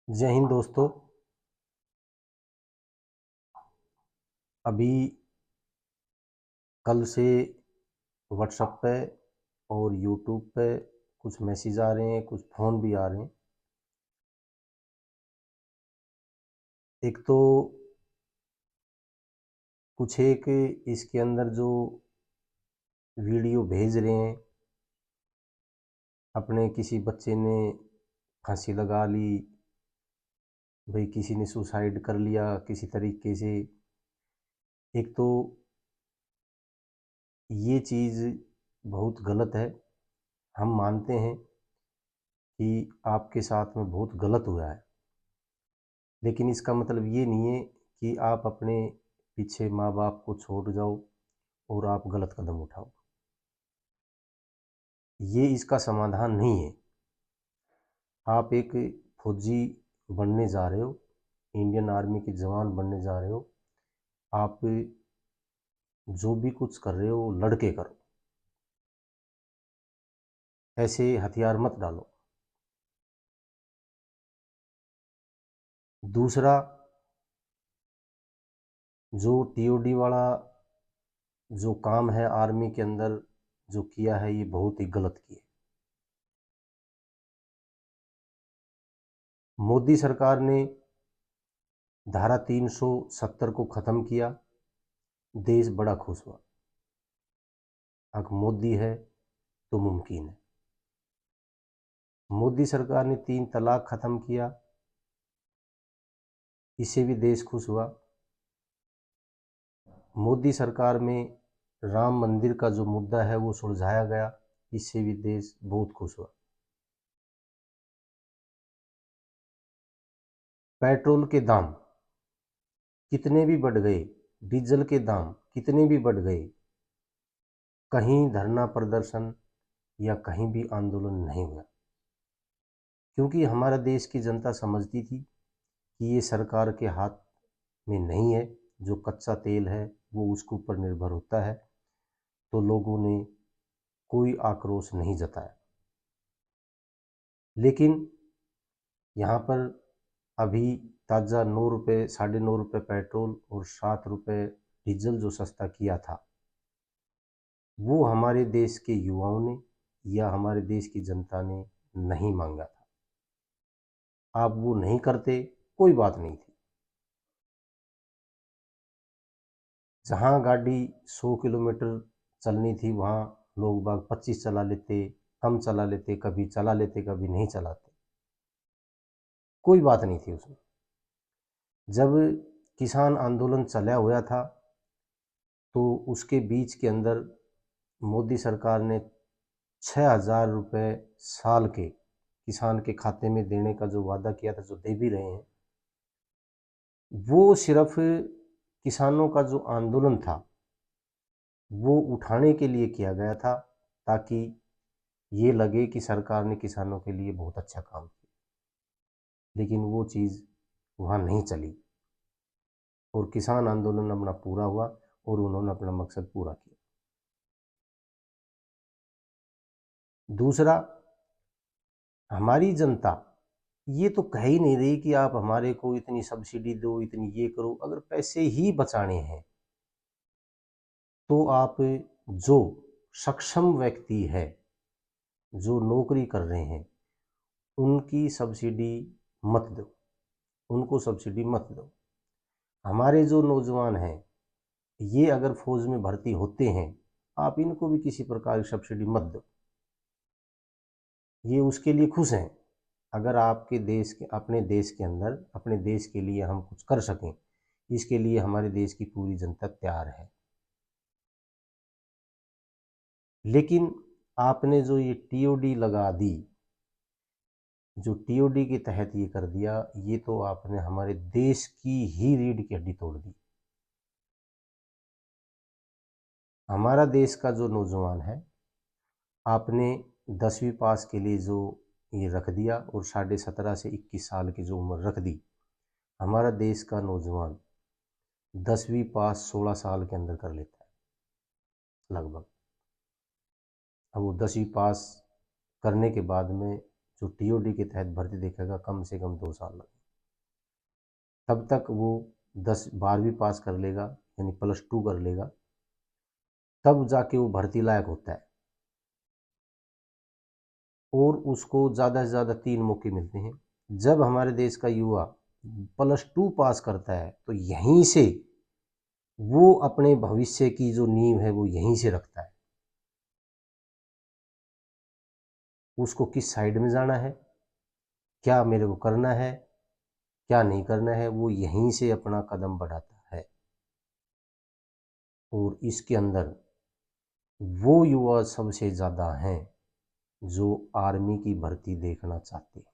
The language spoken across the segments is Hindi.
जय हिंद दोस्तों। अभी कल से व्हाट्सएप पे और यूट्यूब पे कुछ मैसेज आ रहे हैं, कुछ फ़ोन भी आ रहे हैं। एक तो कुछ एक इसके अंदर जो वीडियो भेज रहे हैं, अपने किसी बच्चे ने फांसी लगा ली, भाई किसी ने सुसाइड कर लिया किसी तरीके से। एक तो ये चीज़ बहुत गलत है। हम मानते हैं कि आपके साथ में बहुत गलत हुआ है, लेकिन इसका मतलब ये नहीं है कि आप अपने पीछे माँ बाप को छोड़ जाओ और आप गलत कदम उठाओ। ये इसका समाधान नहीं है। आप एक फौजी बनने जा रहे हो, इंडियन आर्मी के जवान बनने जा रहे हो। आप जो भी कुछ कर रहे हो लड़के करो, ऐसे हथियार मत डालो। दूसरा, जो टीओडी वाला जो काम है आर्मी के अंदर जो किया है, ये बहुत ही गलत किया। मोदी सरकार ने धारा 370 को ख़त्म किया, देश बड़ा खुश हुआ। अगर मोदी है तो मुमकिन है। मोदी सरकार ने 3 तलाक ख़त्म किया, इससे भी देश खुश हुआ। मोदी सरकार में राम मंदिर का जो मुद्दा है वो सुलझाया गया, इससे भी देश बहुत खुश हुआ। पेट्रोल के दाम कितने भी बढ़ गए, डीजल के दाम कितने भी बढ़ गए, कहीं धरना प्रदर्शन या कहीं भी आंदोलन नहीं हुआ, क्योंकि हमारा देश की जनता समझती थी कि ये सरकार के हाथ में नहीं है। जो कच्चा तेल है वो उसके ऊपर निर्भर होता है, तो लोगों ने कोई आक्रोश नहीं जताया। लेकिन यहाँ पर अभी ताज़ा 9 रुपये, ₹9.5 पेट्रोल और ₹7 डीजल जो सस्ता किया था, वो हमारे देश के युवाओं ने या हमारे देश की जनता ने नहीं मांगा था। आप वो नहीं करते, कोई बात नहीं थी। जहाँ गाड़ी 100 किलोमीटर चलनी थी वहाँ लोग बाग 25 चला लेते, कम चला लेते, कभी चला लेते कभी नहीं चलाते, कोई बात नहीं थी उसमें। जब किसान आंदोलन चला हुआ था तो उसके बीच के अंदर मोदी सरकार ने 6,000 रुपये साल के किसान के खाते में देने का जो वादा किया था, जो दे भी रहे हैं, वो सिर्फ किसानों का जो आंदोलन था वो उठाने के लिए किया गया था, ताकि ये लगे कि सरकार ने किसानों के लिए बहुत अच्छा काम किया। लेकिन वो चीज़ वहाँ नहीं चली और किसान आंदोलन अपना पूरा हुआ और उन्होंने अपना मकसद पूरा किया। दूसरा, हमारी जनता ये तो कह ही नहीं रही कि आप हमारे को इतनी सब्सिडी दो, इतनी ये करो। अगर पैसे ही बचाने हैं तो आप जो सक्षम व्यक्ति है, जो नौकरी कर रहे हैं, उनकी सब्सिडी मत दो, उनको सब्सिडी मत दो। हमारे जो नौजवान हैं, ये अगर फौज में भर्ती होते हैं, आप इनको भी किसी प्रकार की सब्सिडी मत दो। ये उसके लिए खुश हैं। अगर आपके देश के, अपने देश के अंदर अपने देश के लिए हम कुछ कर सकें, इसके लिए हमारे देश की पूरी जनता तैयार है। लेकिन आपने जो ये टीओडी लगा दी, जो टीओडी के तहत ये कर दिया, ये तो आपने हमारे देश की ही रीढ़ की हड्डी तोड़ दी। हमारा देश का जो नौजवान है, आपने 10वीं पास के लिए जो ये रख दिया और 17.5 से 21 साल की जो उम्र रख दी, हमारा देश का नौजवान 10वीं पास 16 साल के अंदर कर लेता है लगभग। अब वो 10वीं पास करने के बाद में जो टीओडी के तहत भर्ती देखेगा कम से कम 2 साल लगेंगे। तब तक वो 10-12वीं पास कर लेगा, यानी +2 कर लेगा, तब जाके वो भर्ती लायक होता है। और उसको ज़्यादा से ज़्यादा 3 मौके मिलते हैं। जब हमारे देश का युवा +2 पास करता है तो यहीं से वो अपने भविष्य की जो नींव है वो यहीं से रखता है। उसको किस साइड में जाना है, क्या मेरे को करना है, क्या नहीं करना है, वो यहीं से अपना कदम बढ़ाता है। और इसके अंदर वो युवा सबसे ज़्यादा हैं जो आर्मी की भर्ती देखना चाहते हैं।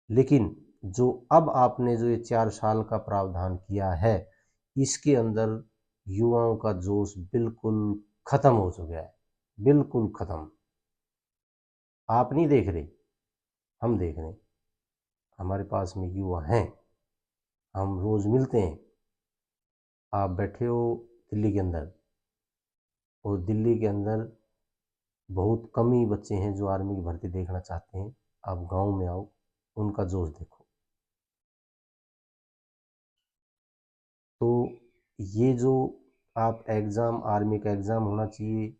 लेकिन जो अब आपने जो ये 4 साल का प्रावधान किया है, इसके अंदर युवाओं का जोश बिल्कुल खत्म हो चुका है, बिल्कुल खत्म। आप नहीं देख रहे, हम देख रहे हैं। हमारे पास में युवा हैं, हम रोज मिलते हैं। आप बैठे हो दिल्ली के अंदर, और दिल्ली के अंदर बहुत कम ही बच्चे हैं जो आर्मी की भर्ती देखना चाहते हैं। आप गांव में आओ, उनका जोश देखो। तो ये जो आप एग्ज़ाम, आर्मी का एग्ज़ाम होना चाहिए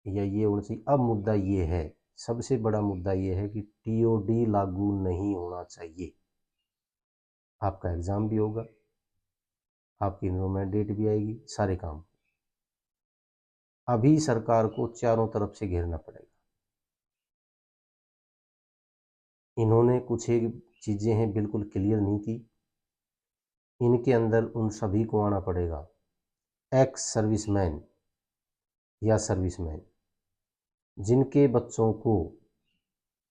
या ये होना चाहिए, अब मुद्दा ये है, सबसे बड़ा मुद्दा ये है कि टीओडी लागू नहीं होना चाहिए। आपका एग्ज़ाम भी होगा, आपकी इनरोलमेंट डेट भी आएगी, सारे काम। अभी सरकार को चारों तरफ से घेरना पड़ेगा। इन्होंने कुछ एक चीज़ें हैं बिल्कुल क्लियर नहीं की। इनके अंदर उन सभी को आना पड़ेगा, एक्स सर्विसमैन या सर्विसमैन जिनके बच्चों को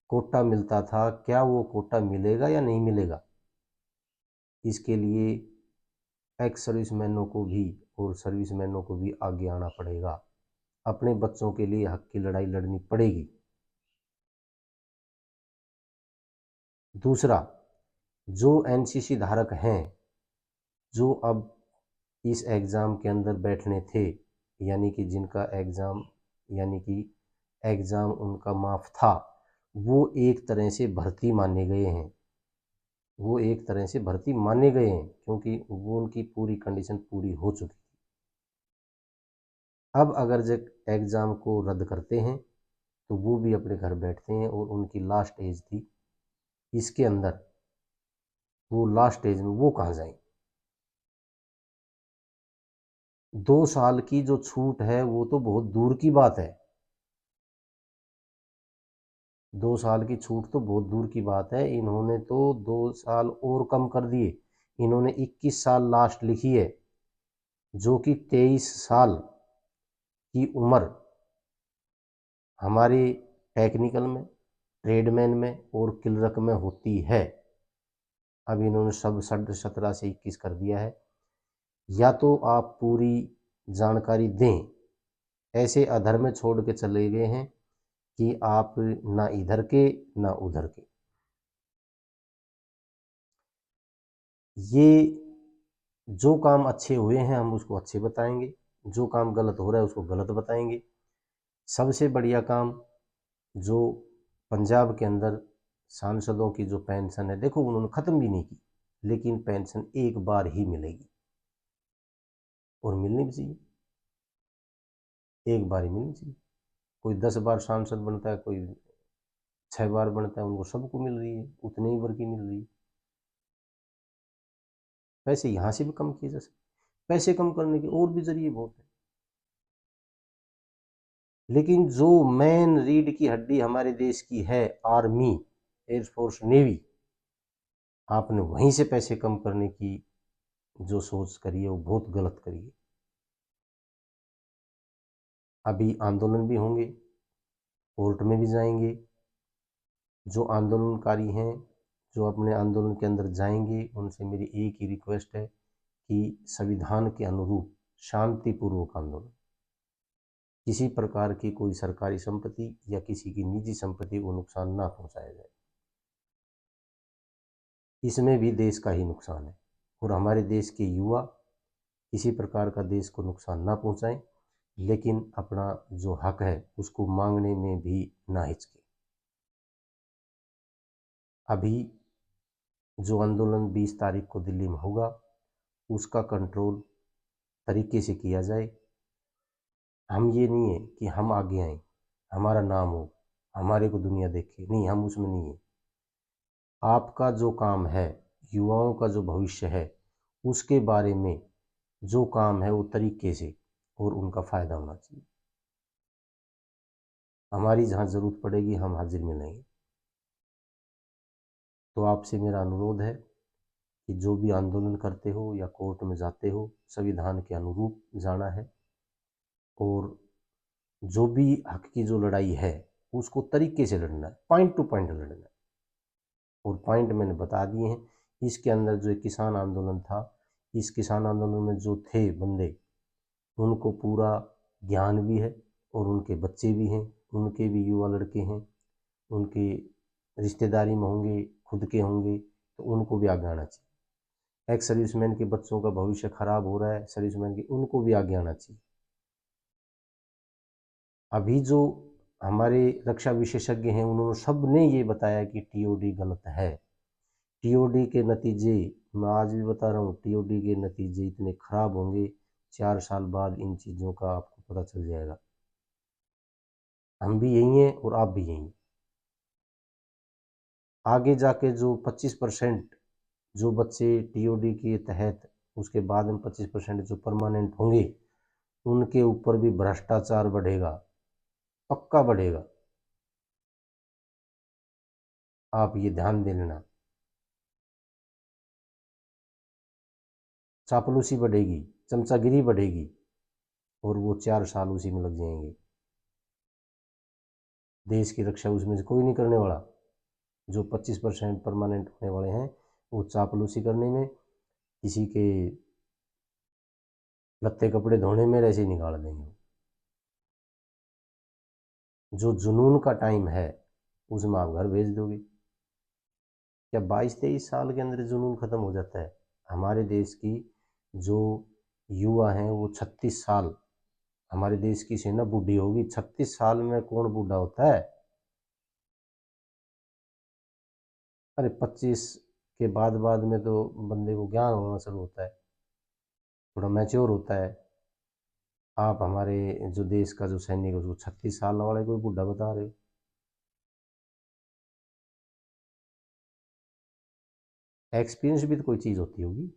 कोटा मिलता था, क्या वो कोटा मिलेगा या नहीं मिलेगा। इसके लिए एक्स सर्विसमैनों को भी और सर्विसमैनों को भी आगे आना पड़ेगा। अपने बच्चों के लिए हक की लड़ाई लड़नी पड़ेगी। दूसरा, जो एनसीसी धारक हैं, जो अब इस एग्ज़ाम के अंदर बैठने थे, यानी कि जिनका एग्ज़ाम, यानी कि एग्ज़ाम उनका माफ था, वो एक तरह से भर्ती माने गए हैं। वो एक तरह से भर्ती माने गए हैं क्योंकि वो उनकी पूरी कंडीशन पूरी हो चुकी थी। अब अगर जब एग्ज़ाम को रद्द करते हैं तो वो भी अपने घर बैठते हैं, और उनकी लास्ट एज थी इसके अंदर, वो लास्ट एज में वो कहाँ जाएंगे। 2 साल की जो छूट है वो तो बहुत दूर की बात है। 2 साल की छूट तो बहुत दूर की बात है। इन्होंने तो 2 साल और कम कर दिए। इन्होंने 21 साल लास्ट लिखी है, जो कि 23 साल की उम्र हमारे टेक्निकल में, ट्रेडमैन में और क्लर्क में होती है। अब इन्होंने सब 17 से 21 कर दिया है। या तो आप पूरी जानकारी दें, ऐसे अधर में छोड़ के चले गए हैं कि आप ना इधर के ना उधर के। ये जो काम अच्छे हुए हैं हम उसको अच्छे बताएंगे, जो काम गलत हो रहा है उसको गलत बताएंगे। सबसे बढ़िया काम जो पंजाब के अंदर सांसदों की जो पेंशन है, देखो उन्होंने ख़त्म भी नहीं की, लेकिन पेंशन एक बार ही मिलेगी, और मिलनी भी चाहिए, एक बार ही मिलनी चाहिए। कोई 10 बार सांसद बनता है, कोई 6 बार बनता है, उनको सबको मिल रही है, उतने ही बार की मिल रही है। पैसे यहाँ से भी कम किए जा सकते, पैसे कम करने के और भी जरिए बहुत है। लेकिन जो मेन रीढ़ की हड्डी हमारे देश की है, आर्मी, एयरफोर्स, नेवी, आपने वहीं से पैसे कम करने की जो सोच करी है वो बहुत गलत करी है। अभी आंदोलन भी होंगे, कोर्ट में भी जाएंगे। जो आंदोलनकारी हैं, जो अपने आंदोलन के अंदर जाएंगे, उनसे मेरी एक ही रिक्वेस्ट है कि संविधान के अनुरूप शांतिपूर्वक आंदोलन, किसी प्रकार की कोई सरकारी संपत्ति या किसी की निजी संपत्ति को नुकसान ना पहुंचाया जाए। इसमें भी देश का ही नुकसान है, और हमारे देश के युवा किसी प्रकार का देश को नुकसान ना पहुंचाएं, लेकिन अपना जो हक है उसको मांगने में भी ना हिचके। अभी जो आंदोलन 20 तारीख को दिल्ली में होगा उसका कंट्रोल तरीके से किया जाए। हम ये नहीं है कि हम आगे आए, हमारा नाम हो, हमारे को दुनिया देखे, नहीं, हम उसमें नहीं है। आपका जो काम है, युवाओं का जो भविष्य है, उसके बारे में जो काम है वो तरीके से और उनका फ़ायदा होना चाहिए। हमारी जहाँ ज़रूरत पड़ेगी हम हाजिर मिलेंगे। तो आपसे मेरा अनुरोध है कि जो भी आंदोलन करते हो या कोर्ट में जाते हो, संविधान के अनुरूप जाना है और जो भी हक की जो लड़ाई है उसको तरीके से लड़ना है, पॉइंट टू पॉइंट लड़ना है। और पॉइंट मैंने बता दिए हैं। इसके अंदर जो एक किसान आंदोलन था, इस किसान आंदोलन में जो थे बंदे, उनको पूरा ज्ञान भी है और उनके बच्चे भी हैं, उनके भी युवा लड़के हैं, उनके रिश्तेदारी में होंगे, खुद के होंगे, तो उनको भी आगे आना चाहिए। एक्स सर्विसमैन के बच्चों का भविष्य खराब हो रहा है, सर्विसमैन के, उनको भी आगे आना चाहिए। अभी जो हमारे रक्षा विशेषज्ञ हैं उन्होंने सब ने ये बताया कि टीओडी गलत है। टीओडी के नतीजे, मैं आज भी बता रहा हूँ, टीओडी के नतीजे इतने खराब होंगे, 4 साल बाद इन चीज़ों का आपको पता चल जाएगा। हम भी यही हैं और आप भी यही हैं। आगे जाके जो 25% जो बच्चे टीओडी के तहत, उसके बाद में 25% जो परमानेंट होंगे, उनके ऊपर भी भ्रष्टाचार बढ़ेगा, पक्का बढ़ेगा। आप ये ध्यान दे लेना। चापलूसी बढ़ेगी, चमचागिरी बढ़ेगी और वो 4 साल उसी में लग जाएंगे। देश की रक्षा उसमें से कोई नहीं करने वाला। जो 25% परमानेंट होने वाले हैं वो चापलूसी करने में, किसी के लत्ते कपड़े धोने में ऐसे ही निकाल देंगे। जो जुनून का टाइम है उसमें आप घर भेज दोगे। क्या 22-23 साल के अंदर जुनून खत्म हो जाता है? हमारे देश की जो युवा हैं वो 36 साल, हमारे देश की सेना बूढ़ी होगी, 36 साल में कौन बूढ़ा होता है? अरे 25 के बाद में तो बंदे को ज्ञान होना शुरू होता है, थोड़ा मैच्योर होता है। आप हमारे जो देश का जो सैनिक है उसको 36 साल वाले कोई बूढ़ा बता रहे हो? एक्सपीरियंस भी तो कोई चीज़ होती होगी,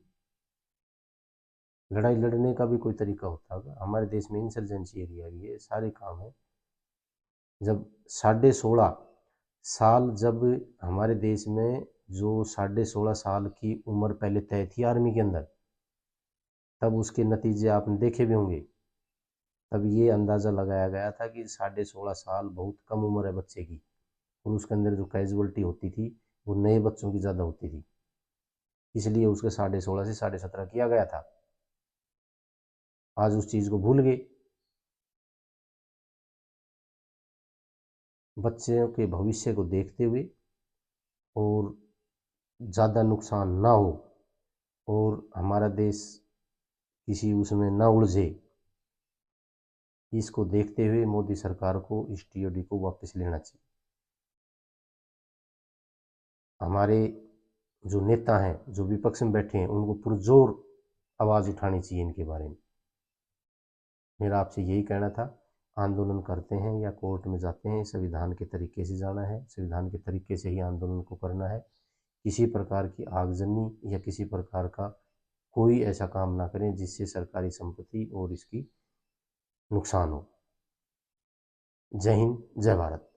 लड़ाई लड़ने का भी कोई तरीका होता होगा। हमारे देश में इंसर्जेंसी एरिया भी है, सारे काम है। जब 16.5 साल, जब हमारे देश में जो 16.5 साल की उम्र पहले तय थी आर्मी के अंदर, तब उसके नतीजे आपने देखे भी होंगे। तब ये अंदाज़ा लगाया गया था कि 16.5 साल बहुत कम उम्र है बच्चे की, और उसके अंदर जो कैजुअल्टी होती थी वो नए बच्चों की ज़्यादा होती थी, इसलिए उसके 16.5 से 17.5 किया गया था। आज उस चीज़ को भूल गए। बच्चों के भविष्य को देखते हुए और ज़्यादा नुकसान ना हो और हमारा देश किसी उसमें ना उलझे, इसको देखते हुए मोदी सरकार को इस टीओडी को वापस लेना चाहिए। हमारे जो नेता हैं, जो विपक्ष में बैठे हैं, उनको पुरजोर आवाज़ उठानी चाहिए इनके बारे में। मेरा आपसे यही कहना था। आंदोलन करते हैं या कोर्ट में जाते हैं, संविधान के तरीके से जाना है, संविधान के तरीके से ही आंदोलन को करना है। किसी प्रकार की आगजनी या किसी प्रकार का कोई ऐसा काम ना करें जिससे सरकारी संपत्ति और इसकी नुकसान हो। जय हिंद, जय भारत।